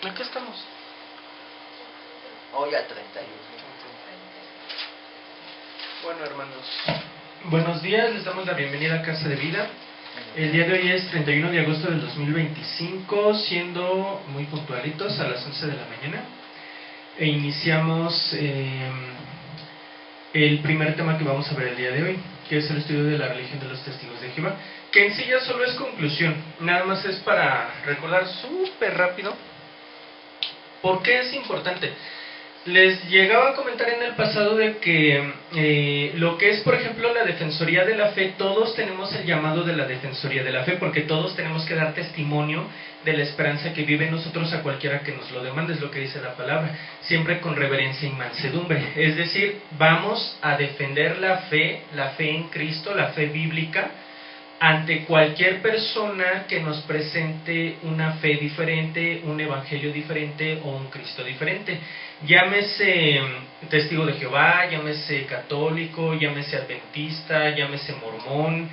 ¿En qué estamos? Hoy a 31. Bueno, hermanos, buenos días, les damos la bienvenida a Casa de Vida. El día de hoy es 31 de agosto del 2025, siendo muy puntualitos a las 11 de la mañana. E iniciamos el primer tema que vamos a ver el día de hoy, que es el estudio de la religión de los testigos de Jehová, que en sí ya solo es conclusión, nada más es para recordar súper rápido por qué es importante. Les llegaba a comentar en el pasado de que lo que es, por ejemplo, la Defensoría de la Fe, todos tenemos el llamado de la Defensoría de la Fe, porque todos tenemos que dar testimonio de la esperanza que vive en nosotros a cualquiera que nos lo demande, es lo que dice la palabra, siempre con reverencia y mansedumbre. Es decir, vamos a defender la fe en Cristo, la fe bíblica, ante cualquier persona que nos presente una fe diferente, un evangelio diferente o un Cristo diferente. Llámese testigo de Jehová, llámese católico, llámese adventista, llámese mormón,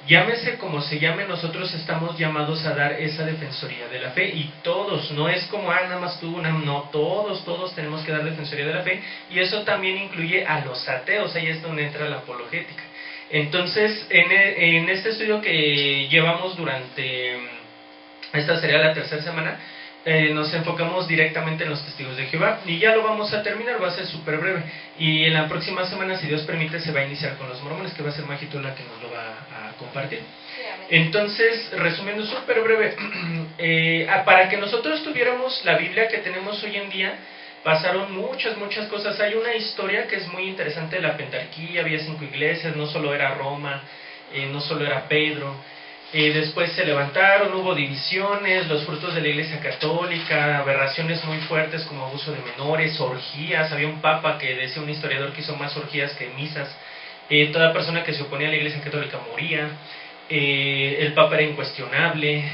llámese como se llame, nosotros estamos llamados a dar esa defensoría de la fe, y todos, no es como, nada más tú, no, todos tenemos que dar defensoría de la fe, y eso también incluye a los ateos, ahí es donde entra la apologética. Entonces, en este estudio que llevamos durante, esta sería la tercera semana, nos enfocamos directamente en los testigos de Jehová, y ya lo vamos a terminar, va a ser súper breve, y en la próxima semana, si Dios permite, se va a iniciar con los mormones, que va a ser Magito la que nos lo va a compartir. Entonces, resumiendo súper breve, para que nosotros tuviéramos la Biblia que tenemos hoy en día, pasaron muchas cosas. Hay una historia que es muy interesante de la Pentarquía, había 5 iglesias, no solo era Roma, no solo era Pedro. Después se levantaron, hubo divisiones, los frutos de la Iglesia Católica, aberraciones muy fuertes como abuso de menores, orgías. Había un papa que, decía un historiador, que hizo más orgías que misas. Toda persona que se oponía a la Iglesia Católica moría. El papa era incuestionable.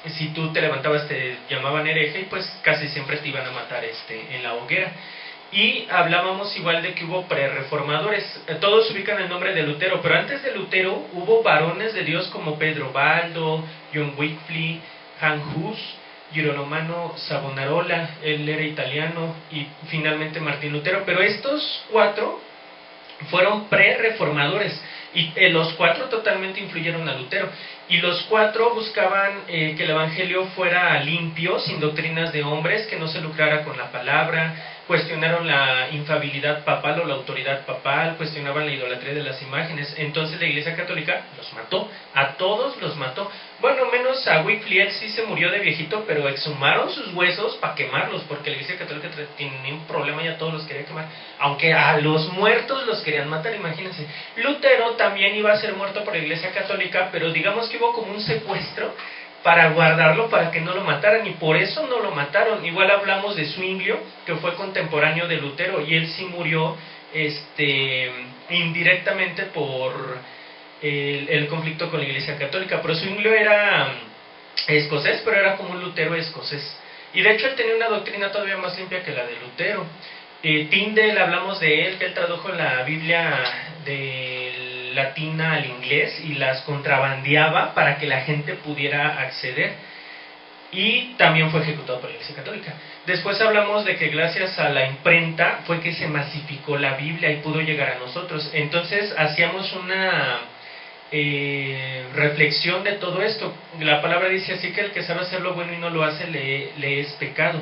Si tú te levantabas te llamaban hereje y pues casi siempre te iban a matar en la hoguera. Y hablábamos igual de que hubo pre-reformadores, todos ubican el nombre de Lutero, pero antes de Lutero hubo varones de Dios como Pedro Baldo, John Wycliffe, Jan Hus, Girolamo Savonarola, él era italiano, y finalmente Martín Lutero. Pero estos 4 fueron pre-reformadores, y los 4 totalmente influyeron a Lutero, y los 4 buscaban que el evangelio fuera limpio, sin doctrinas de hombres, que no se lucrara con la palabra. Cuestionaron la infabilidad papal o la autoridad papal, cuestionaban la idolatría de las imágenes. Entonces la Iglesia Católica los mató, a todos los mató. Bueno, menos a Wycliffe, él sí se murió de viejito, pero exhumaron sus huesos para quemarlos, porque la Iglesia Católica tenía un problema y a todos los quería quemar, aunque a los muertos los querían matar, imagínense. Lutero también iba a ser muerto por la Iglesia Católica, pero digamos que hubo como un secuestro para guardarlo, para que no lo mataran, y por eso no lo mataron. Igual hablamos de Zwinglio, que fue contemporáneo de Lutero, y él sí murió indirectamente por el conflicto con la Iglesia Católica. Pero Zwinglio era escocés, pero era como un Lutero escocés, y de hecho él tenía una doctrina todavía más limpia que la de Lutero. Tyndale, hablamos de él, que él tradujo la Biblia del latina al inglés y las contrabandeaba para que la gente pudiera acceder, y también fue ejecutado por la Iglesia Católica. Después hablamos de que gracias a la imprenta fue que se masificó la Biblia y pudo llegar a nosotros. Entonces hacíamos una reflexión de todo esto. La palabra dice así, que el que sabe hacer lo bueno y no lo hace le es pecado.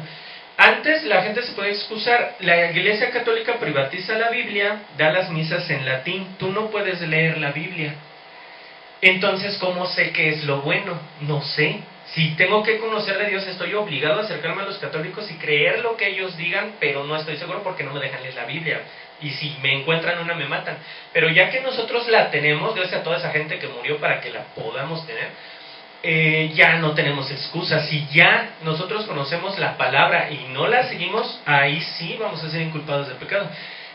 Antes la gente se puede excusar, la Iglesia Católica privatiza la Biblia, da las misas en latín, tú no puedes leer la Biblia. Entonces, ¿cómo sé qué es lo bueno? No sé. Si tengo que conocer de Dios, estoy obligado a acercarme a los católicos y creer lo que ellos digan, pero no estoy seguro porque no me dejan leer la Biblia. Y si me encuentran una, me matan. Pero ya que nosotros la tenemos, gracias a toda esa gente que murió para que la podamos tener, ya no tenemos excusas. Si ya nosotros conocemos la palabra y no la seguimos, ahí sí vamos a ser inculpados de pecado.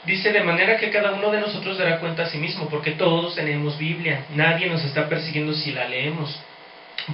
Dice, de manera que cada uno de nosotros dará cuenta a sí mismo, porque todos tenemos Biblia, nadie nos está persiguiendo si la leemos.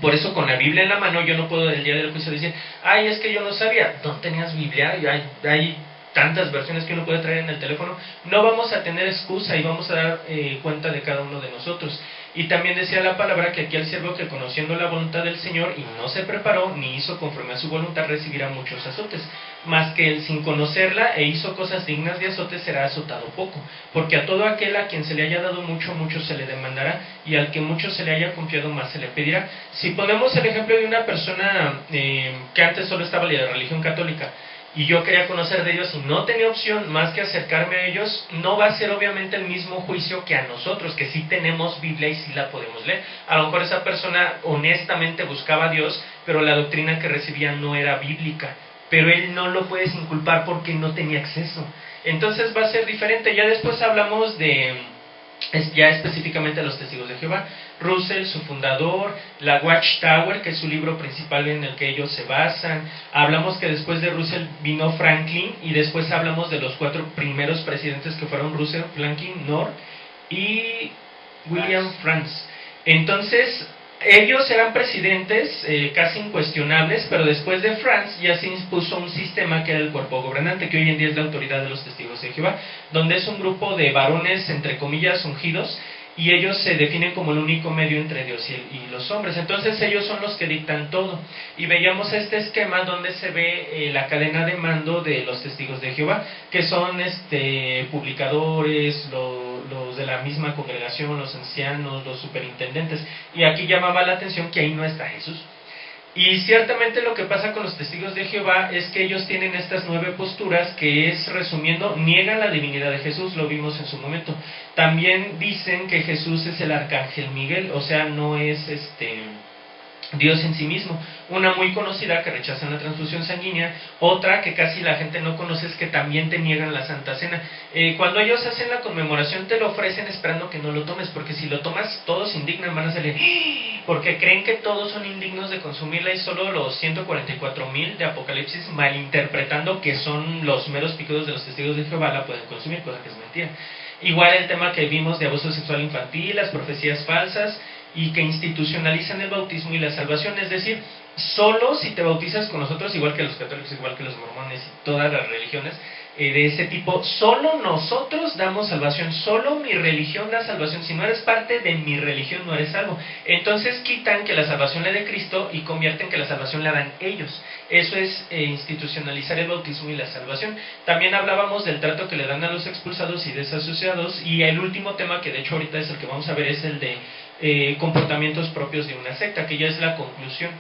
Por eso con la Biblia en la mano yo no puedo el día del juicio decir, es que yo no sabía. No tenías Biblia, hay tantas versiones que uno puede traer en el teléfono. No vamos a tener excusa y vamos a dar cuenta de cada uno de nosotros. Y también decía la palabra que aquí el siervo que conociendo la voluntad del Señor y no se preparó ni hizo conforme a su voluntad recibirá muchos azotes, más que él sin conocerla e hizo cosas dignas de azotes será azotado poco, porque a todo aquel a quien se le haya dado mucho, mucho se le demandará, y al que mucho se le haya confiado más se le pedirá. Si ponemos el ejemplo de una persona que antes solo estaba en la religión católica, y yo quería conocer de ellos y no tenía opción más que acercarme a ellos, no va a ser obviamente el mismo juicio que a nosotros, que sí tenemos Biblia y sí la podemos leer. A lo mejor esa persona honestamente buscaba a Dios, pero la doctrina que recibía no era bíblica, pero él no lo puedes inculpar porque no tenía acceso. Entonces va a ser diferente. Ya después hablamos de, ya específicamente los testigos de Jehová, Russell, su fundador, la Watchtower, que es su libro principal en el que ellos se basan. Hablamos que después de Russell vino Franklin, y después hablamos de los 4 primeros presidentes que fueron Russell, Franklin, Knorr y William Franz. Entonces, ellos eran presidentes casi incuestionables, pero después de Franz ya se impuso un sistema que era el cuerpo gobernante, que hoy en día es la autoridad de los testigos de Jehová, donde es un grupo de varones, entre comillas, ungidos, y ellos se definen como el único medio entre Dios y los hombres. Entonces ellos son los que dictan todo, y veíamos este esquema donde se ve la cadena de mando de los testigos de Jehová, que son publicadores, los de la misma congregación, los ancianos, los superintendentes, y aquí llamaba la atención que ahí no está Jesús. Y ciertamente lo que pasa con los testigos de Jehová es que ellos tienen estas 9 posturas que es, resumiendo, niegan la divinidad de Jesús, lo vimos en su momento. También dicen que Jesús es el arcángel Miguel, o sea, no es Dios en sí mismo. Una muy conocida que rechazan la transfusión sanguínea, otra que casi la gente no conoce es que también te niegan la Santa Cena. Cuando ellos hacen la conmemoración te lo ofrecen esperando que no lo tomes, porque si lo tomas todos se indignan, van a salir, porque creen que todos son indignos de consumirla, y solo los 144,000 de Apocalipsis, malinterpretando que son los meros picudos de los testigos de Jehová, la pueden consumir, cosa que es mentira. Igual el tema que vimos de abuso sexual infantil, las profecías falsas, y que institucionalizan el bautismo y la salvación, es decir, solo si te bautizas con nosotros, igual que los católicos, igual que los mormones y todas las religiones de ese tipo, solo nosotros damos salvación, solo mi religión da salvación, si no eres parte de mi religión no eres salvo. Entonces quitan que la salvación la dé Cristo y convierten que la salvación la dan ellos. Eso es institucionalizar el bautismo y la salvación. También hablábamos del trato que le dan a los expulsados y desasociados, y el último tema, que de hecho ahorita es el que vamos a ver, es el de comportamientos propios de una secta, que ya es la conclusión.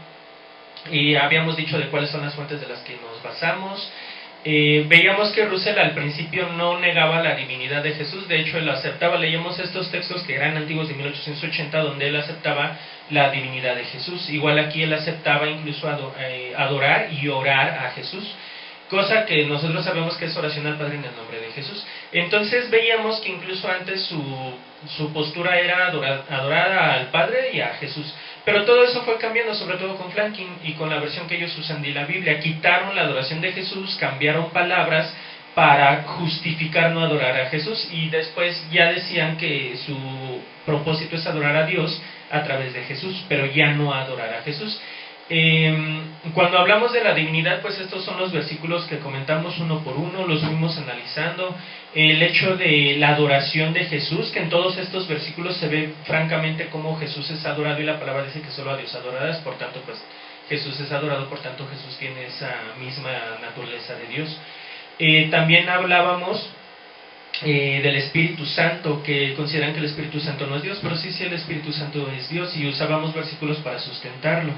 Y habíamos dicho de cuáles son las fuentes de las que nos basamos. Veíamos que Russell al principio no negaba la divinidad de Jesús, de hecho él aceptaba. Leíamos estos textos que eran antiguos de 1880, donde él aceptaba la divinidad de Jesús. Igual aquí él aceptaba incluso adorar y orar a Jesús, cosa que nosotros sabemos que es oración al Padre en el nombre de Jesús. Entonces veíamos que incluso antes su postura era adorar al Padre y a Jesús. Pero todo eso fue cambiando, sobre todo con Franklin y con la versión que ellos usan de la Biblia. Quitaron la adoración de Jesús, cambiaron palabras para justificar no adorar a Jesús, y después ya decían que su propósito es adorar a Dios a través de Jesús, pero ya no adorar a Jesús. Cuando hablamos de la divinidad, pues estos son los versículos que comentamos uno por uno, los fuimos analizando. El hecho de la adoración de Jesús, que en todos estos versículos se ve francamente cómo Jesús es adorado, y la palabra dice que solo a Dios adorarás, por tanto pues Jesús es adorado, por tanto Jesús tiene esa misma naturaleza de Dios. También hablábamos del Espíritu Santo, que consideran que el Espíritu Santo no es Dios, pero sí, el Espíritu Santo es Dios, y usábamos versículos para sustentarlo,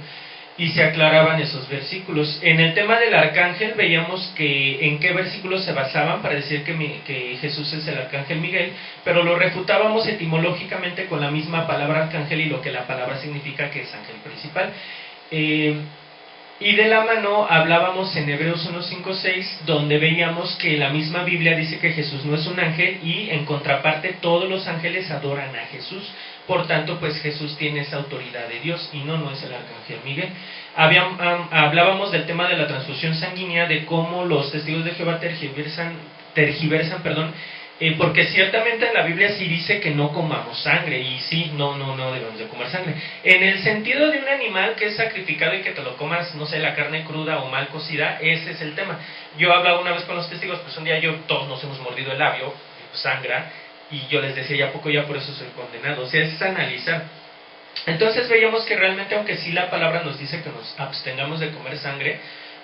y se aclaraban esos versículos. En el tema del arcángel veíamos que en qué versículos se basaban para decir que Jesús es el arcángel Miguel, pero lo refutábamos etimológicamente con la misma palabra arcángel y lo que la palabra significa, que es ángel principal. Y de la mano hablábamos en Hebreos 1, 5, 6, donde veíamos que la misma Biblia dice que Jesús no es un ángel, y en contraparte todos los ángeles adoran a Jesús. Por tanto, pues Jesús tiene esa autoridad de Dios y no es el arcángel Miguel. Hablábamos del tema de la transfusión sanguínea, de cómo los testigos de Jehová tergiversan, porque ciertamente en la Biblia sí dice que no comamos sangre, y sí, no debemos de comer sangre. En el sentido de un animal que es sacrificado y que te lo comas, no sé, la carne cruda o mal cocida, ese es el tema. Yo hablaba una vez con los testigos, pues un día todos nos hemos mordido el labio, sangra, Y yo les decía, ¿a poco ya por eso soy condenado? O sea, es analizar. Entonces veíamos que realmente, aunque sí la palabra nos dice que nos abstengamos de comer sangre,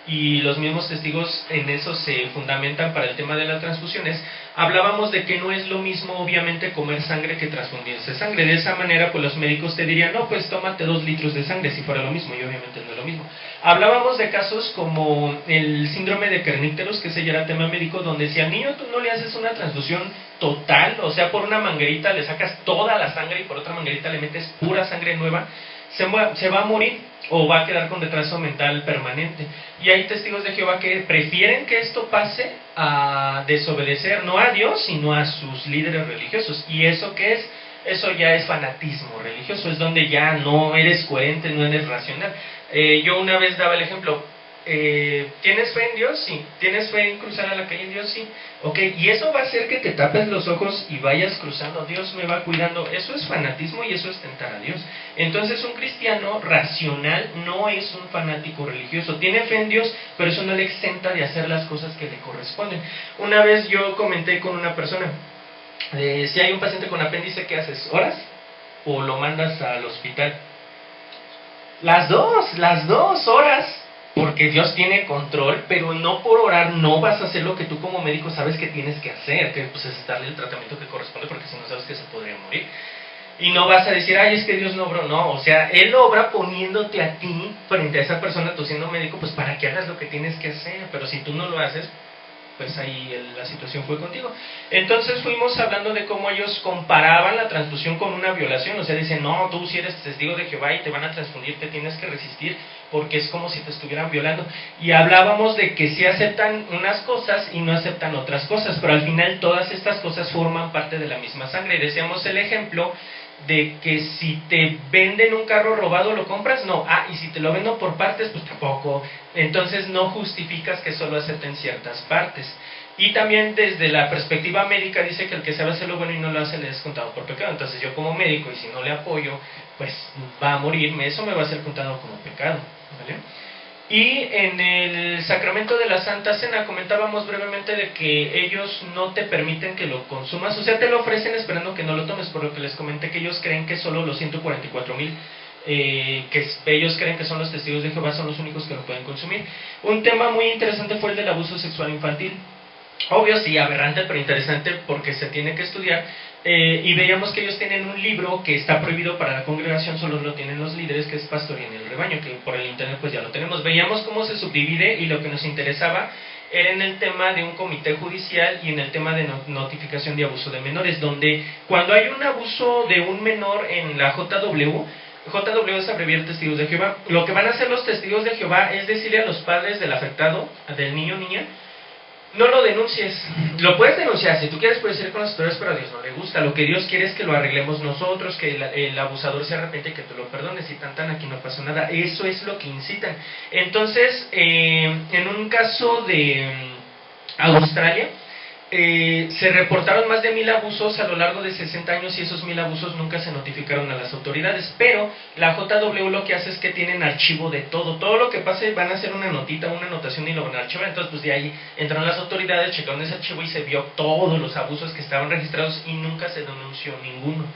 y los mismos testigos en eso se fundamentan para el tema de las transfusiones, hablábamos de que no es lo mismo obviamente comer sangre que transfundirse sangre. De esa manera pues los médicos te dirían, no, pues tómate 2 litros de sangre si fuera lo mismo, y obviamente no es lo mismo. Hablábamos de casos como el síndrome de Kernicterus, que ese ya era tema médico, donde si al niño tú no le haces una transfusión total, o sea, por una manguerita le sacas toda la sangre y por otra manguerita le metes pura sangre nueva, se va a morir o va a quedar con retraso mental permanente. Y hay testigos de Jehová que prefieren que esto pase a desobedecer no a Dios, sino a sus líderes religiosos. ¿Y eso qué es? Eso ya es fanatismo religioso, es donde ya no eres coherente, no eres racional. Yo una vez daba el ejemplo, ¿tienes fe en Dios? Sí. ¿Tienes fe en cruzar a la calle en Dios? Sí. Ok, y eso va a hacer que te tapes los ojos y vayas cruzando, Dios me va cuidando. Eso es fanatismo y eso es tentar a Dios. Entonces un cristiano racional no es un fanático religioso, tiene fe en Dios, pero eso no le exenta de hacer las cosas que le corresponden. Una vez yo comenté con una persona, si hay un paciente con apéndice, ¿qué haces? ¿Oras? ¿O lo mandas al hospital? Las dos horas. Porque Dios tiene control, pero no por orar no vas a hacer lo que tú como médico sabes que tienes que hacer, que pues es darle el tratamiento que corresponde, porque si no sabes que se podría morir. Y no vas a decir, ay, es que Dios no obró, no, o sea, Él obra poniéndote a ti frente a esa persona, tú siendo médico, pues para que hagas lo que tienes que hacer, pero si tú no lo haces, pues ahí la situación fue contigo. Entonces fuimos hablando de cómo ellos comparaban la transfusión con una violación, o sea, dicen, no, tú si eres testigo de Jehová y te van a transfundir, te tienes que resistir, porque es como si te estuvieran violando. Y hablábamos de que sí aceptan unas cosas y no aceptan otras cosas, pero al final todas estas cosas forman parte de la misma sangre. Y decíamos el ejemplo de que si te venden un carro robado, ¿lo compras? No. Y si te lo venden por partes, pues tampoco. Entonces no justificas que solo acepten ciertas partes. Y también desde la perspectiva médica dice que el que sabe hacer lo bueno y no lo hace le es contado por pecado. Entonces yo como médico, y si no le apoyo, pues va a morirme, eso me va a ser contado como pecado, ¿vale? Y en el sacramento de la Santa Cena comentábamos brevemente de que ellos no te permiten que lo consumas, o sea, te lo ofrecen esperando que no lo tomes, por lo que les comenté que ellos creen que solo los 144,000 que ellos creen que son los testigos de Jehová son los únicos que lo pueden consumir. Un tema muy interesante fue el del abuso sexual infantil. Obvio, sí, aberrante, pero interesante porque se tiene que estudiar. Y veíamos que ellos tienen un libro que está prohibido para la congregación, solo lo tienen los líderes, que es Pastoría en el Rebaño, que por el internet pues ya lo tenemos. Veíamos cómo se subdivide, y lo que nos interesaba era en el tema de un comité judicial y en el tema de notificación de abuso de menores, donde cuando hay un abuso de un menor en la JW es abreviar Testigos de Jehová, lo que van a hacer los Testigos de Jehová es decirle a los padres del afectado, del niño o niña, no lo denuncies. Lo puedes denunciar, si tú quieres puedes ir con las autoridades, pero a Dios no le gusta. Lo que Dios quiere es que lo arreglemos nosotros, que el abusador se arrepiente y que tú lo perdones, y aquí no pasó nada. Eso es lo que incitan. Entonces, en un caso de Australia, se reportaron más de 1,000 abusos a lo largo de 60 años, y esos 1,000 abusos nunca se notificaron a las autoridades, pero la JW lo que hace es que tienen archivo de todo lo que pase, van a hacer una notita, una anotación y lo van a archivar. Entonces pues de ahí entraron las autoridades, checaron ese archivo y se vio todos los abusos que estaban registrados y nunca se denunció ninguno.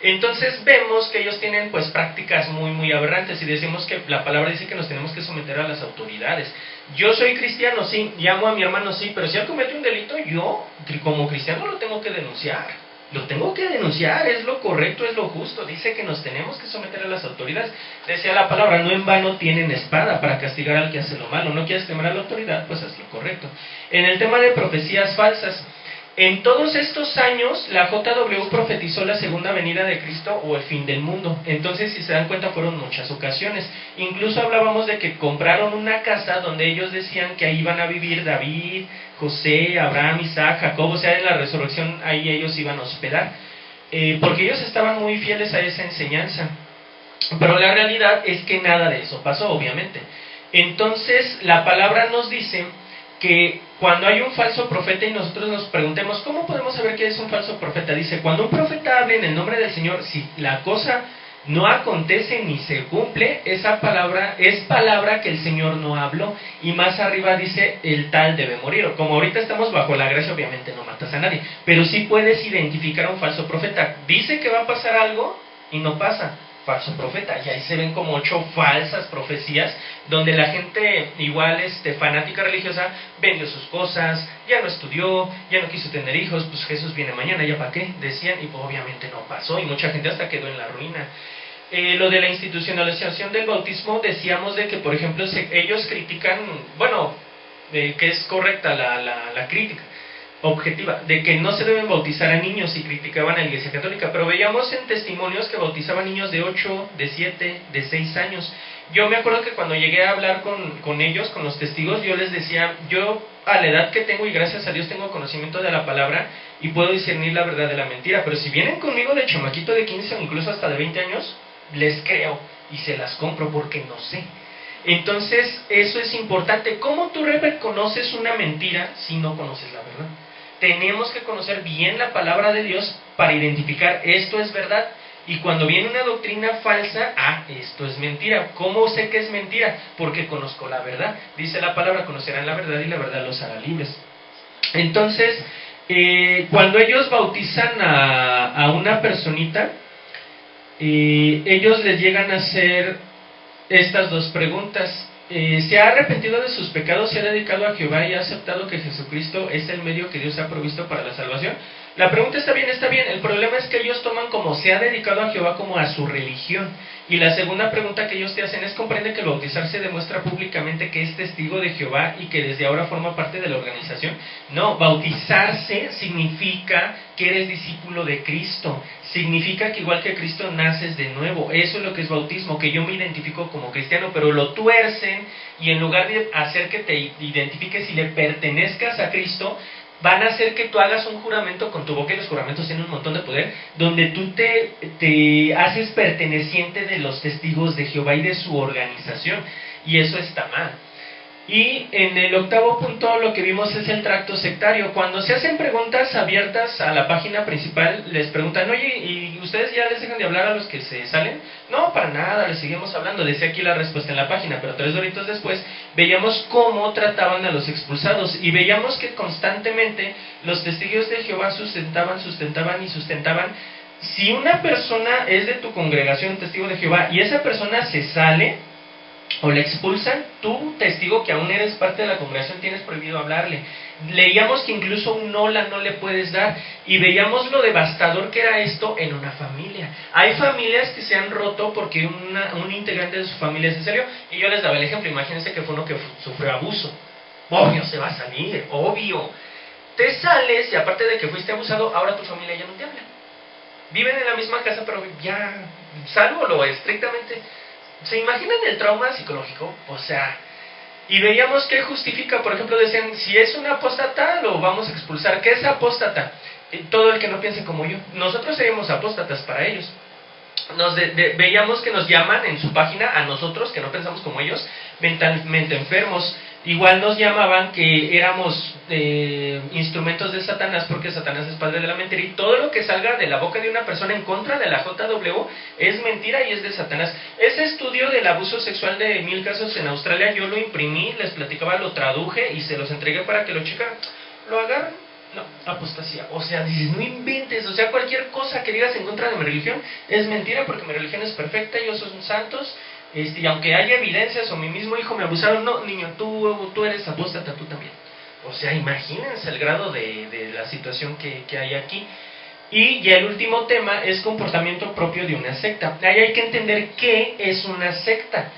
Entonces vemos que ellos tienen pues prácticas muy aberrantes, y decimos que la palabra dice que nos tenemos que someter a las autoridades. Yo soy cristiano, sí, llamo a mi hermano, sí, pero si él comete un delito, yo como cristiano lo tengo que denunciar. Es lo correcto, es lo justo. Dice que nos tenemos que someter a las autoridades. Decía la palabra, no en vano tienen espada para castigar al que hace lo malo. No quieres temer a la autoridad, pues haz lo correcto. En el tema de profecías falsas, en todos estos años la JW profetizó la segunda venida de Cristo o el fin del mundo. Entonces, si se dan cuenta, fueron muchas ocasiones. Incluso hablábamos de que compraron una casa donde ellos decían que ahí iban a vivir David, José, Abraham, Isaac, Jacob. O sea, en la resurrección ahí ellos iban a hospedar, porque ellos estaban muy fieles a esa enseñanza. Pero la realidad es que nada de eso pasó, obviamente. Entonces la palabra nos dice que cuando hay un falso profeta y nosotros nos preguntemos, ¿cómo podemos saber que es un falso profeta? Dice, cuando un profeta hable en el nombre del Señor, si la cosa no acontece ni se cumple, esa palabra es palabra que el Señor no habló. Y más arriba dice, el tal debe morir. Como ahorita estamos bajo la gracia, obviamente no matas a nadie, pero sí puedes identificar a un falso profeta. Dice que va a pasar algo y no pasa. Falso profeta. Y ahí se ven como 8 falsas profecías, donde la gente igual fanática religiosa vendió sus cosas, ya no estudió, ya no quiso tener hijos, pues Jesús viene mañana, ¿ya para qué? Decían, y pues obviamente no pasó, y mucha gente hasta quedó en la ruina. Lo de la institucionalización del bautismo, decíamos de que, por ejemplo, ellos critican, bueno, que es correcta la crítica objetiva, de que no se deben bautizar a niños, y criticaban a la Iglesia Católica, pero veíamos en testimonios que bautizaban niños de 8, de 7, de 6 años. Yo me acuerdo que cuando llegué a hablar con ellos, con los testigos, yo les decía, yo a la edad que tengo, y gracias a Dios tengo conocimiento de la palabra, y puedo discernir la verdad de la mentira, pero si vienen conmigo de chamaquito de 15 o incluso hasta de 20 años, les creo, y se las compro porque no sé. Entonces, eso es importante. ¿Cómo tú reconoces una mentira si no conoces la verdad? Tenemos que conocer bien la palabra de Dios para identificar esto es verdad, y cuando viene una doctrina falsa, esto es mentira. ¿Cómo sé que es mentira? Porque conozco la verdad. Dice la palabra, conocerán la verdad y la verdad los hará libres. Entonces, cuando ellos bautizan a una personita, ellos les llegan a hacer estas 2 preguntas. ¿Se ha arrepentido de sus pecados, se ha dedicado a Jehová y ha aceptado que Jesucristo es el medio que Dios ha provisto para la salvación? La pregunta está bien. El problema es que ellos toman como se ha dedicado a Jehová como a su religión. Y la segunda pregunta que ellos te hacen es: ¿comprende que el bautizarse demuestra públicamente que es testigo de Jehová y que desde ahora forma parte de la organización? No, bautizarse significa que eres discípulo de Cristo. Significa que igual que Cristo naces de nuevo. Eso es lo que es bautismo, que yo me identifico como cristiano, pero lo tuercen, y en lugar de hacer que te identifiques y le pertenezcas a Cristo, van a hacer que tú hagas un juramento con tu boca, y los juramentos tienen un montón de poder, donde tú te haces perteneciente de los testigos de Jehová y de su organización, y eso está mal. Y en el 8º punto lo que vimos es el tracto sectario. Cuando se hacen preguntas abiertas a la página principal, les preguntan: oye, ¿y ustedes ya les dejan de hablar a los que se salen? No, para nada, les seguimos hablando. Decía aquí la respuesta en la página, pero 3 horitos después veíamos cómo trataban a los expulsados, y veíamos que constantemente los testigos de Jehová sustentaban. Si una persona es de tu congregación, testigo de Jehová, y esa persona se sale o le expulsan, tú, testigo que aún eres parte de la congregación, tienes prohibido hablarle. Leíamos que incluso un hola no le puedes dar, y veíamos lo devastador que era esto en una familia. Hay familias que se han roto porque un integrante de su familia se salió, y yo les daba el ejemplo. Imagínense que fue uno que sufrió abuso. Obvio se va a salir, obvio. Te sales, y aparte de que fuiste abusado, ahora tu familia ya no te habla. Viven en la misma casa, pero ya, salvo lo estrictamente. ¿Se imaginan el trauma psicológico? O sea, y veíamos que justifica. Por ejemplo, decían: si es un apóstata, lo vamos a expulsar. ¿Qué es apóstata? Todo el que no piense como yo. Nosotros seríamos apóstatas para ellos. Veíamos que nos llaman en su página a nosotros, que no pensamos como ellos, mentalmente enfermos. Igual nos llamaban que éramos instrumentos de Satanás, porque Satanás es padre de la mentira, y todo lo que salga de la boca de una persona en contra de la JW es mentira y es de Satanás. Ese estudio del abuso sexual de 1000 casos en Australia, yo lo imprimí, les platicaba, lo traduje y se los entregué para que lo checaran. ¿Lo agarran? No, apostasía. O sea, dices, no inventes. O sea, cualquier cosa que digas en contra de mi religión es mentira, porque mi religión es perfecta, ellos son santos. Y aunque haya evidencias, o mi mismo hijo me abusaron, no, niño, tú eres apóstata, tú también. O sea, imagínense el grado de la situación que hay aquí. Y ya el último tema es comportamiento propio de una secta. Ahí hay que entender qué es una secta.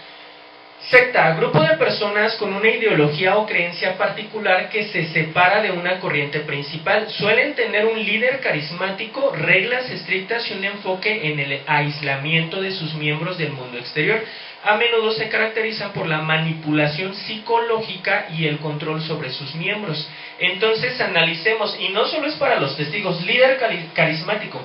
Secta, grupo de personas con una ideología o creencia particular que se separa de una corriente principal. Suelen tener un líder carismático, reglas estrictas y un enfoque en el aislamiento de sus miembros del mundo exterior. A menudo se caracterizan por la manipulación psicológica y el control sobre sus miembros. Entonces analicemos, y no solo es para los testigos, líder carismático.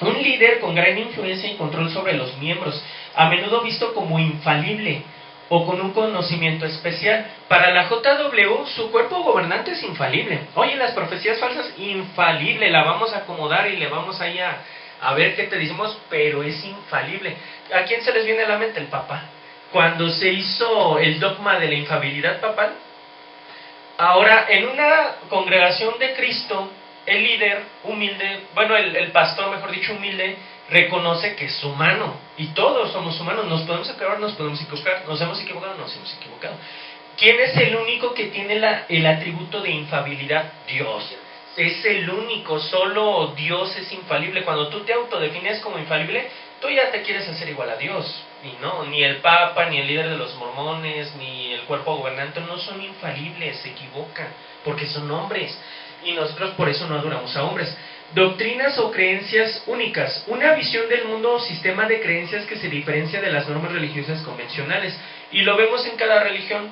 Un líder con gran influencia y control sobre los miembros, a menudo visto como infalible o con un conocimiento especial. Para la JW, su cuerpo gobernante es infalible. Oye, las profecías falsas, infalible, la vamos a acomodar y le vamos ahí a a ver qué te decimos, pero es infalible. ¿A quién se les viene a la mente? El Papa. Cuando se hizo el dogma de la infalibilidad papal, ahora en una congregación de Cristo, el líder humilde, bueno, el pastor, mejor dicho, humilde, reconoce que es humano, y todos somos humanos, nos podemos equivocar, nos podemos equivocar, nos hemos equivocado, nos hemos equivocado. ¿Quién es el único que tiene el atributo de infalibilidad? Dios. Es el único, solo Dios es infalible. Cuando tú te autodefines como infalible, tú ya te quieres hacer igual a Dios. Y no, ni el Papa, ni el líder de los mormones, ni el cuerpo gobernante no son infalibles, se equivocan, porque son hombres. Y nosotros por eso no adoramos a hombres. Doctrinas o creencias únicas. Una visión del mundo o sistema de creencias que se diferencia de las normas religiosas convencionales. Y lo vemos en cada religión.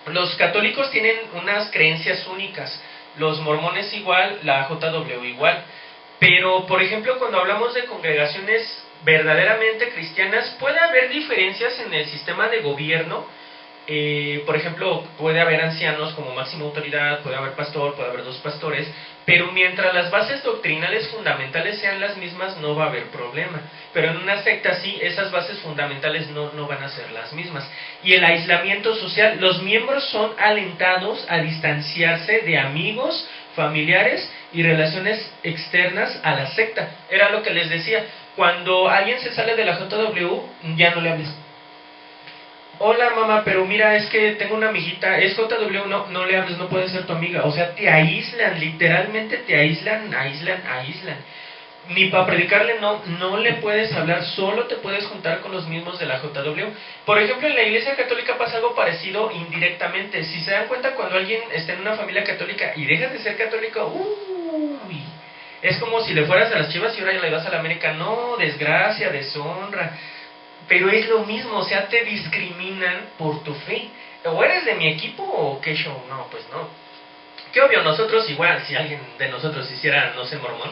Los católicos tienen unas creencias únicas, los mormones igual, la JW igual, pero por ejemplo cuando hablamos de congregaciones verdaderamente cristianas puede haber diferencias en el sistema de gobierno. Por ejemplo, puede haber ancianos como máxima autoridad, puede haber pastor, puede haber dos pastores, pero mientras las bases doctrinales fundamentales sean las mismas, no va a haber problema. Pero en una secta sí, esas bases fundamentales no van a ser las mismas. Y el aislamiento social, los miembros son alentados a distanciarse de amigos, familiares y relaciones externas a la secta. Era lo que les decía, cuando alguien se sale de la JW, ya no le hables. Hola mamá, pero mira, es que tengo una amiguita, es JW, no le hables, no puede ser tu amiga. O sea, te aíslan, literalmente te aíslan. Ni para predicarle no le puedes hablar, solo te puedes juntar con los mismos de la JW. Por ejemplo, en la Iglesia Católica pasa algo parecido indirectamente. Si se dan cuenta, cuando alguien está en una familia católica y dejas de ser católico, uy, es como si le fueras a las Chivas y ahora ya le vas a la América. No, desgracia, deshonra. Pero es lo mismo, o sea, te discriminan por tu fe. ¿O eres de mi equipo o qué show? No, pues no. Que obvio, nosotros igual, si alguien de nosotros hiciera, no sé, mormón,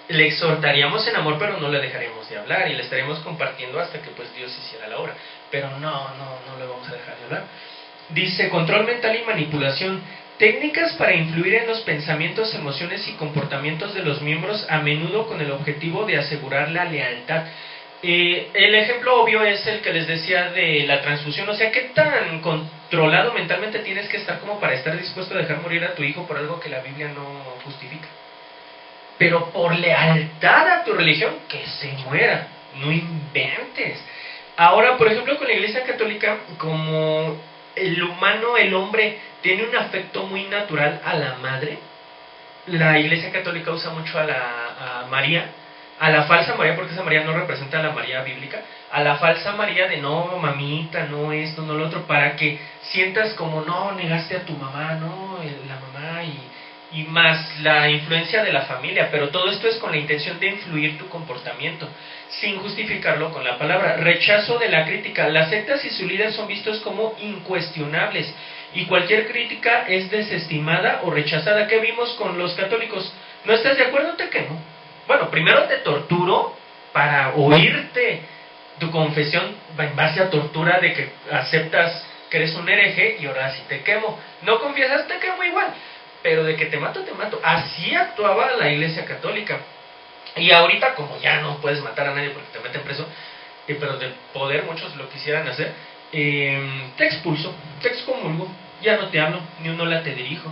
le exhortaríamos en amor, pero no le dejaríamos de hablar y le estaríamos compartiendo hasta que pues Dios hiciera la obra. Pero no le vamos a dejar de hablar. Dice, control mental y manipulación. Técnicas para influir en los pensamientos, emociones y comportamientos de los miembros, a menudo con el objetivo de asegurar la lealtad. El ejemplo obvio es el que les decía de la transfusión. O sea, ¿qué tan controlado mentalmente tienes que estar como para estar dispuesto a dejar morir a tu hijo por algo que la Biblia no justifica? Pero por lealtad a tu religión, que se muera, no inventes. Ahora, por ejemplo, con la Iglesia Católica, como el humano, el hombre, tiene un afecto muy natural a la madre, la Iglesia Católica usa mucho a María, a la falsa María, porque esa María no representa a la María bíblica, a la falsa María de no, mamita, no esto, no lo otro, para que sientas como, no, negaste a tu mamá, no, la mamá, y más la influencia de la familia, pero todo esto es con la intención de influir tu comportamiento, sin justificarlo con la palabra. Rechazo de la crítica. Las sectas y su líder son vistos como incuestionables, y cualquier crítica es desestimada o rechazada. ¿Qué vimos con los católicos? ¿No estás de acuerdo? Te quemo. Bueno, primero te torturo para oírte tu confesión en base a tortura de que aceptas que eres un hereje, y ahora sí te quemo. No confiesas, te quemo igual. Pero de que te mato, te mato. Así actuaba la Iglesia Católica. Y ahorita, como ya no puedes matar a nadie porque te meten preso, pero de poder muchos lo quisieran hacer, te expulso, te excomulgo, ya no te hablo, ni un hola te dirijo.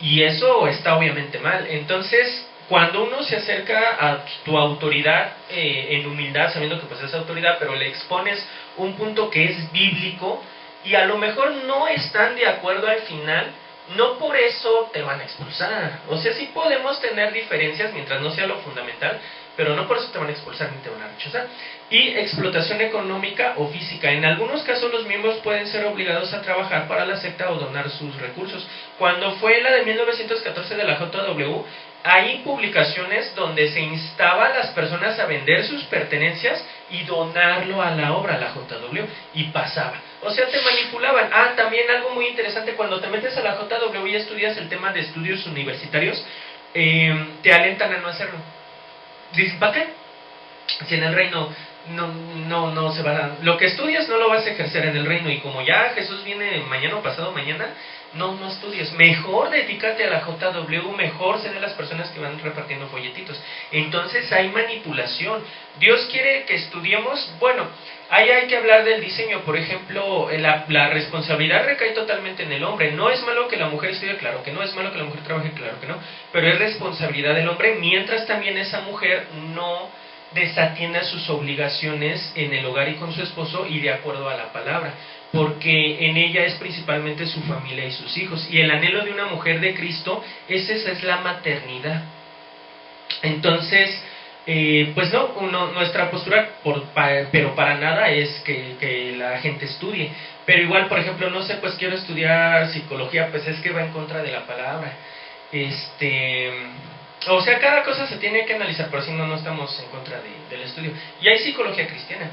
Y eso está obviamente mal. Entonces, cuando uno se acerca a tu autoridad en humildad, sabiendo que pues es autoridad, pero le expones un punto que es bíblico, y a lo mejor no están de acuerdo al final, no por eso te van a expulsar. O sea, sí podemos tener diferencias mientras no sea lo fundamental, pero no por eso te van a expulsar ni te van a rechazar. Y explotación económica o física. En algunos casos los miembros pueden ser obligados a trabajar para la secta o donar sus recursos. Cuando fue la de 1914 de la JW, hay publicaciones donde se instaba a las personas a vender sus pertenencias y donarlo a la obra, a la JW, y pasaba. O sea, te manipulaban. También algo muy interesante, cuando te metes a la JW y estudias el tema de estudios universitarios, te alentan a no hacerlo. Dices, ¿para qué? Si en el reino no se van a... Lo que estudias no lo vas a ejercer en el reino, y como ya Jesús viene mañana o pasado mañana, no estudies. Mejor dedícate a la JW, mejor ser de las personas que van repartiendo folletitos. Entonces hay manipulación. Dios quiere que estudiemos. Bueno, ahí hay que hablar del diseño. Por ejemplo, la responsabilidad recae totalmente en el hombre. No es malo que la mujer estudie, claro que no. Es malo que la mujer trabaje, claro que no. Pero es responsabilidad del hombre, mientras también esa mujer no desatienda sus obligaciones en el hogar y con su esposo y de acuerdo a la palabra, porque en ella es principalmente su familia y sus hijos, y el anhelo de una mujer de Cristo esa es la maternidad. Entonces pues nuestra postura pero para nada es que la gente estudie, pero igual, por ejemplo, no sé, pues quiero estudiar psicología, pues es que va en contra de la palabra. O sea, cada cosa se tiene que analizar, por si no estamos en contra del estudio. Y hay psicología cristiana.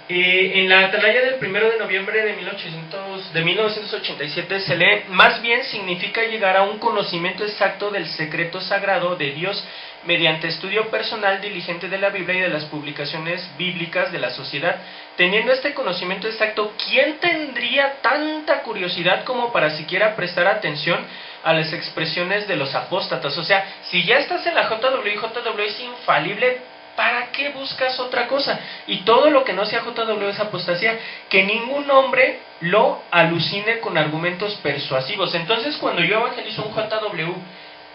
En la atalaya del 1 de noviembre de 1987 se lee: más bien significa llegar a un conocimiento exacto del secreto sagrado de Dios mediante estudio personal diligente de la Biblia y de las publicaciones bíblicas de la sociedad. Teniendo este conocimiento exacto, ¿quién tendría tanta curiosidad como para siquiera prestar atención a las expresiones de los apóstatas? O sea, si ya estás en la JW y JW es infalible, ¿para qué buscas otra cosa? Y todo lo que no sea JW es apostasía. Que ningún hombre lo alucine con argumentos persuasivos. Entonces, cuando yo evangelizo un JW,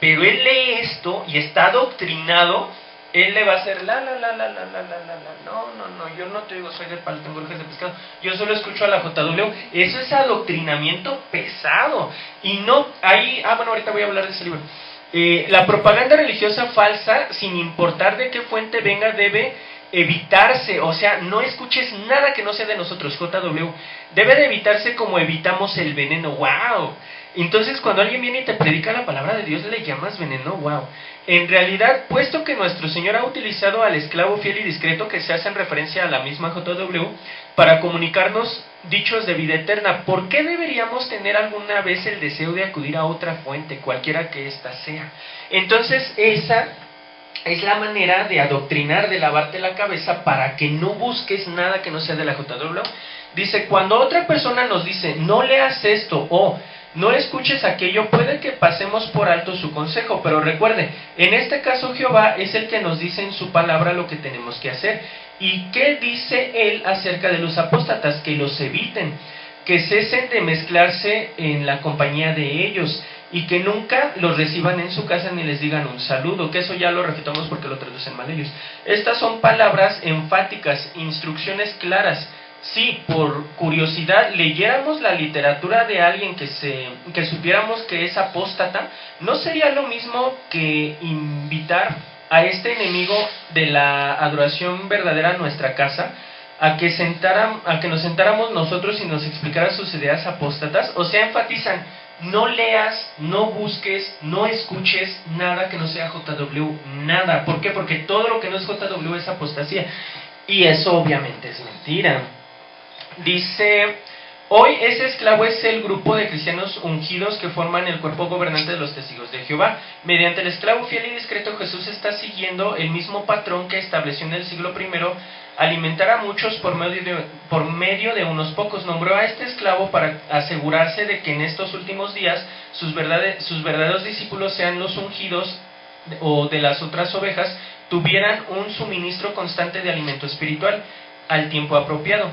pero él lee esto y está adoctrinado, él le va a hacer no, yo no te digo soy del palo, tengo orejas de pescado, yo solo escucho a la JW. Eso es adoctrinamiento pesado. Y no, bueno, ahorita voy a hablar de ese libro. La propaganda religiosa falsa, sin importar de qué fuente venga, debe evitarse. O sea, no escuches nada que no sea de nosotros, JW. Debe de evitarse como evitamos el veneno. ¡Wow! Entonces, cuando alguien viene y te predica la palabra de Dios, le llamas veneno. ¡Wow! En realidad, puesto que nuestro Señor ha utilizado al esclavo fiel y discreto, que se hace en referencia a la misma JW, para comunicarnos dichos de vida eterna, ¿por qué deberíamos tener alguna vez el deseo de acudir a otra fuente, cualquiera que ésta sea? Entonces, esa es la manera de adoctrinar, de lavarte la cabeza para que no busques nada que no sea de la JW. Dice, cuando otra persona nos dice, no leas esto o no escuches aquello, puede que pasemos por alto su consejo, pero recuerde, en este caso Jehová es el que nos dice en su palabra lo que tenemos que hacer. ¿Y qué dice él acerca de los apóstatas? Que los eviten, que cesen de mezclarse en la compañía de ellos, y que nunca los reciban en su casa ni les digan un saludo, que eso ya lo refutamos porque lo traducen mal ellos. Estas son palabras enfáticas, instrucciones claras. Si por curiosidad leyéramos la literatura de alguien que supiéramos que es apóstata, ¿no sería lo mismo que invitar a este enemigo de la adoración verdadera a nuestra casa, a que nos sentáramos nosotros y nos explicara sus ideas apóstatas? O sea, enfatizan, no leas, no busques, no escuches nada que no sea JW, nada. ¿Por qué? Porque todo lo que no es JW es apostasía. Y eso obviamente es mentira. Dice, hoy ese esclavo es el grupo de cristianos ungidos que forman el cuerpo gobernante de los testigos de Jehová. Mediante el esclavo fiel y discreto, Jesús está siguiendo el mismo patrón que estableció en el siglo I, alimentar a muchos por medio de unos pocos. Nombró a este esclavo para asegurarse de que en estos últimos días sus verdaderos discípulos, sean los ungidos o de las otras ovejas, tuvieran un suministro constante de alimento espiritual al tiempo apropiado.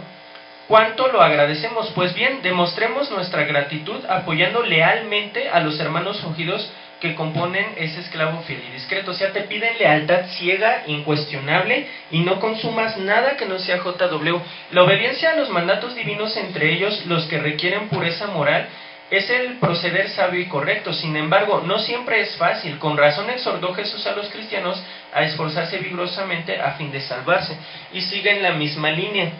¿Cuánto lo agradecemos? Pues bien, demostremos nuestra gratitud apoyando lealmente a los hermanos ungidos que componen ese esclavo fiel y discreto. O sea, te piden lealtad ciega, incuestionable, y no consumas nada que no sea JW. La obediencia a los mandatos divinos, entre ellos los que requieren pureza moral, es el proceder sabio y correcto. Sin embargo, no siempre es fácil. Con razón exhortó Jesús a los cristianos a esforzarse vigorosamente a fin de salvarse. Y sigue en la misma línea.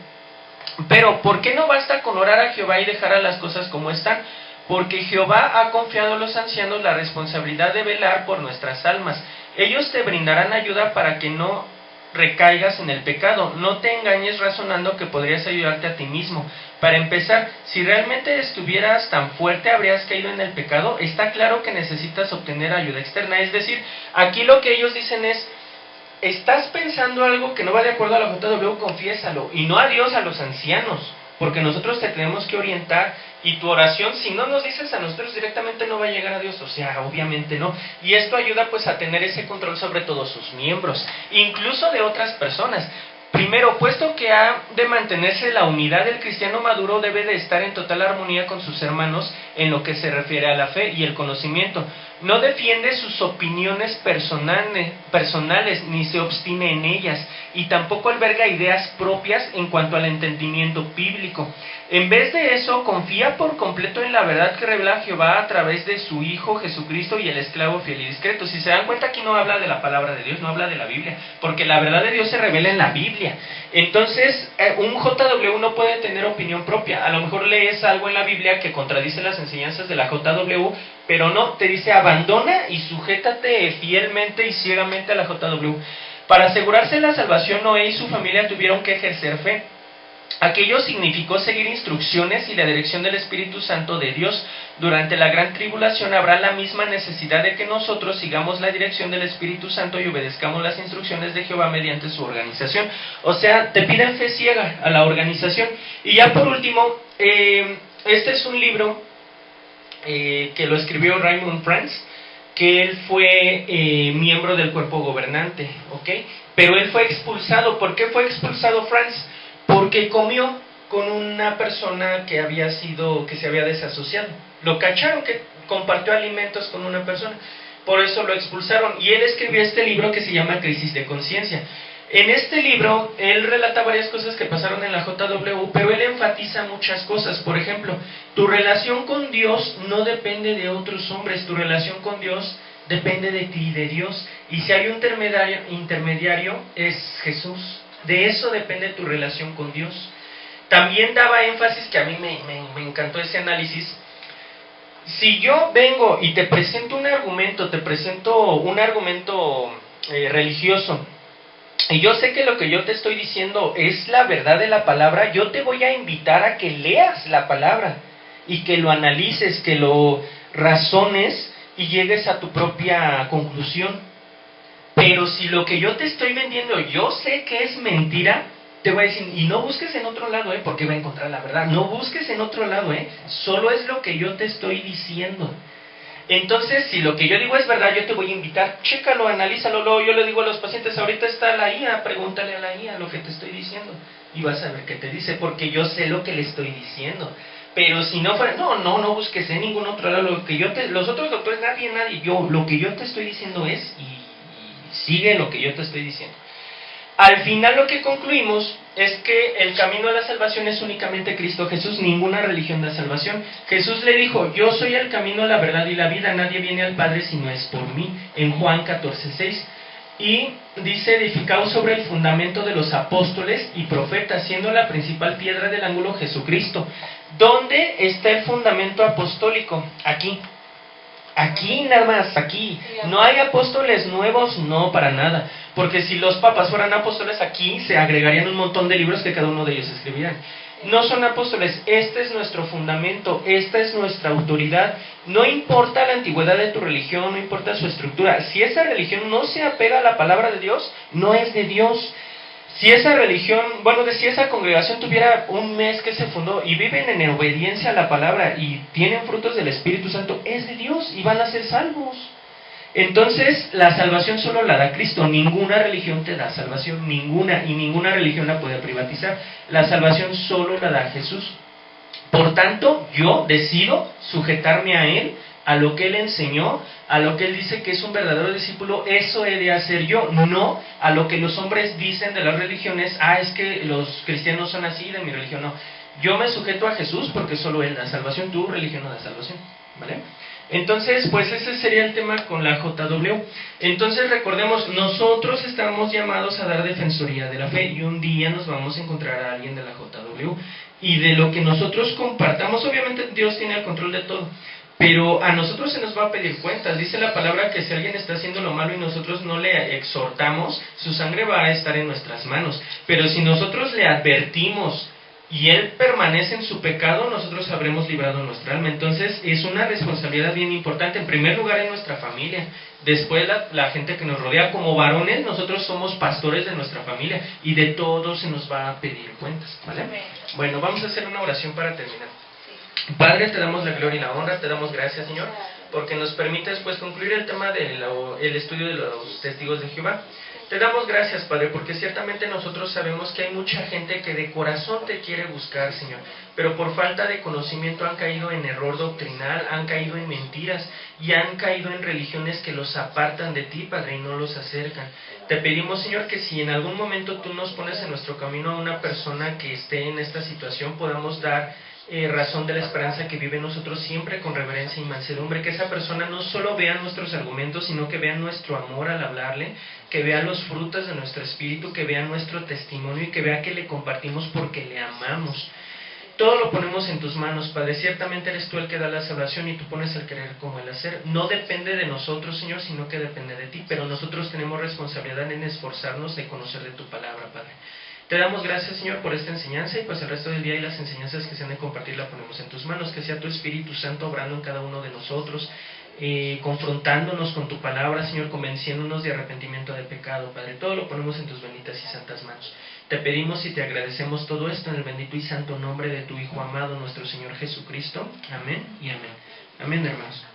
Pero, ¿por qué no basta con orar a Jehová y dejar a las cosas como están? Porque Jehová ha confiado a los ancianos la responsabilidad de velar por nuestras almas. Ellos te brindarán ayuda para que no recaigas en el pecado. No te engañes razonando que podrías ayudarte a ti mismo. Para empezar, si realmente estuvieras tan fuerte, ¿habrías caído en el pecado? Está claro que necesitas obtener ayuda externa. Es decir, aquí lo que ellos dicen es, estás pensando algo que no va de acuerdo a la JW, confiésalo, y no a Dios, a los ancianos, porque nosotros te tenemos que orientar, y tu oración, si no nos dices a nosotros directamente, no va a llegar a Dios, o sea, obviamente no, y esto ayuda pues a tener ese control sobre todos sus miembros, incluso de otras personas. Primero, puesto que ha de mantenerse la unidad, el cristiano maduro debe de estar en total armonía con sus hermanos en lo que se refiere a la fe y el conocimiento. No defiende sus opiniones personales ni se obstine en ellas, y tampoco alberga ideas propias en cuanto al entendimiento bíblico. En vez de eso, confía por completo en la verdad que revela Jehová a través de su Hijo Jesucristo y el esclavo fiel y discreto. Si se dan cuenta, aquí no habla de la palabra de Dios, no habla de la Biblia, porque la verdad de Dios se revela en la Biblia. Entonces, un JW no puede tener opinión propia. A lo mejor lees algo en la Biblia que contradice las enseñanzas de la JW, pero no, te dice abandona y sujétate fielmente y ciegamente a la JW. Para asegurarse la salvación, Noé y su familia tuvieron que ejercer fe. Aquello significó seguir instrucciones y la dirección del Espíritu Santo de Dios. Durante la gran tribulación habrá la misma necesidad de que nosotros sigamos la dirección del Espíritu Santo y obedezcamos las instrucciones de Jehová mediante su organización. O sea, te piden fe ciega a la organización. Y ya por último, este es un libro que lo escribió Raymond Franz, que él fue miembro del cuerpo gobernante, ¿ok? Pero él fue expulsado. ¿Por qué fue expulsado Franz? Porque comió con una persona que se había desasociado. Lo cacharon que compartió alimentos con una persona. Por eso lo expulsaron. Y él escribió este libro que se llama Crisis de Conciencia. En este libro, él relata varias cosas que pasaron en la JW, pero él enfatiza muchas cosas. Por ejemplo, tu relación con Dios no depende de otros hombres. Tu relación con Dios depende de ti y de Dios. Y si hay un intermediario, es Jesús. De eso depende tu relación con Dios. También daba énfasis, que a mí me encantó ese análisis. Si yo vengo y te presento un argumento, religioso, y yo sé que lo que yo te estoy diciendo es la verdad de la palabra, yo te voy a invitar a que leas la palabra y que lo analices, que lo razones y llegues a tu propia conclusión. Pero si lo que yo te estoy vendiendo, yo sé que es mentira, te voy a decir, y no busques en otro lado, porque va a encontrar la verdad. No busques en otro lado, solo es lo que yo te estoy diciendo. Entonces, si lo que yo digo es verdad, yo te voy a invitar, chécalo, analízalo. Luego yo le digo a los pacientes, ahorita está la IA, pregúntale a la IA lo que te estoy diciendo, y vas a ver qué te dice, porque yo sé lo que le estoy diciendo. Pero si no fuera, no busques en ningún otro lado. Los otros doctores, nadie, lo que yo te estoy diciendo es, y sigue lo que yo te estoy diciendo. Al final lo que concluimos es que el camino a la salvación es únicamente Cristo Jesús, ninguna religión da salvación. Jesús le dijo, yo soy el camino, la verdad y la vida, nadie viene al Padre si no es por mí, en Juan 14:6. Y dice, edificado sobre el fundamento de los apóstoles y profetas, siendo la principal piedra del ángulo Jesucristo. ¿Dónde está el fundamento apostólico? Aquí nada más, aquí. No hay apóstoles nuevos, no, para nada. Porque si los papas fueran apóstoles, aquí se agregarían un montón de libros que cada uno de ellos escribirían. No son apóstoles, este es nuestro fundamento, esta es nuestra autoridad. No importa la antigüedad de tu religión, no importa su estructura. Si esa religión no se apega a la palabra de Dios, no es de Dios. Si esa religión, si esa congregación tuviera un mes que se fundó y viven en obediencia a la palabra y tienen frutos del Espíritu Santo, es de Dios y van a ser salvos. Entonces, la salvación solo la da Cristo. Ninguna religión te da salvación, ninguna, y ninguna religión la puede privatizar. La salvación solo la da Jesús. Por tanto, yo decido sujetarme a Él, a lo que Él enseñó, a lo que Él dice que es un verdadero discípulo. Eso he de hacer yo, no a lo que los hombres dicen de las religiones. Es que los cristianos son así, de mi religión no. Yo me sujeto a Jesús porque solo Él da salvación, tu religión no da salvación, ¿vale? Entonces, pues ese sería el tema con la JW. Entonces recordemos, nosotros estamos llamados a dar defensoría de la fe, y un día nos vamos a encontrar a alguien de la JW, y de lo que nosotros compartamos, obviamente Dios tiene el control de todo, pero a nosotros se nos va a pedir cuentas. Dice la palabra que si alguien está haciendo lo malo y nosotros no le exhortamos, su sangre va a estar en nuestras manos. Pero si nosotros le advertimos y él permanece en su pecado, nosotros habremos librado nuestra alma. Entonces es una responsabilidad bien importante, en primer lugar en nuestra familia, después la gente que nos rodea. Como varones nosotros somos pastores de nuestra familia y de todo se nos va a pedir cuentas, ¿vale? Bueno, vamos a hacer una oración para terminar. Padre, te damos la gloria y la honra, te damos gracias, Señor, porque nos permites pues concluir el tema del estudio de los testigos de Jehová. Te damos gracias, Padre, porque ciertamente nosotros sabemos que hay mucha gente que de corazón te quiere buscar, Señor, pero por falta de conocimiento han caído en error doctrinal, han caído en mentiras y han caído en religiones que los apartan de ti, Padre, y no los acercan. Te pedimos, Señor, que si en algún momento tú nos pones en nuestro camino a una persona que esté en esta situación, podamos dar razón de la esperanza que vive en nosotros siempre con reverencia y mansedumbre, que esa persona no solo vea nuestros argumentos, sino que vea nuestro amor al hablarle, que vea los frutos de nuestro espíritu, que vea nuestro testimonio y que vea que le compartimos porque le amamos. Todo lo ponemos en tus manos, Padre. Ciertamente eres tú el que da la salvación y tú pones el querer como el hacer. No depende de nosotros, Señor, sino que depende de ti, pero nosotros tenemos responsabilidad en esforzarnos de conocer de tu palabra, Padre. Te damos gracias, Señor, por esta enseñanza y pues el resto del día y las enseñanzas que se han de compartir la ponemos en tus manos. Que sea tu Espíritu Santo obrando en cada uno de nosotros, confrontándonos con tu palabra, Señor, convenciéndonos de arrepentimiento de pecado, Padre. Todo lo ponemos en tus benditas y santas manos. Te pedimos y te agradecemos todo esto en el bendito y santo nombre de tu Hijo amado, nuestro Señor Jesucristo. Amén y amén. Amén, hermanos.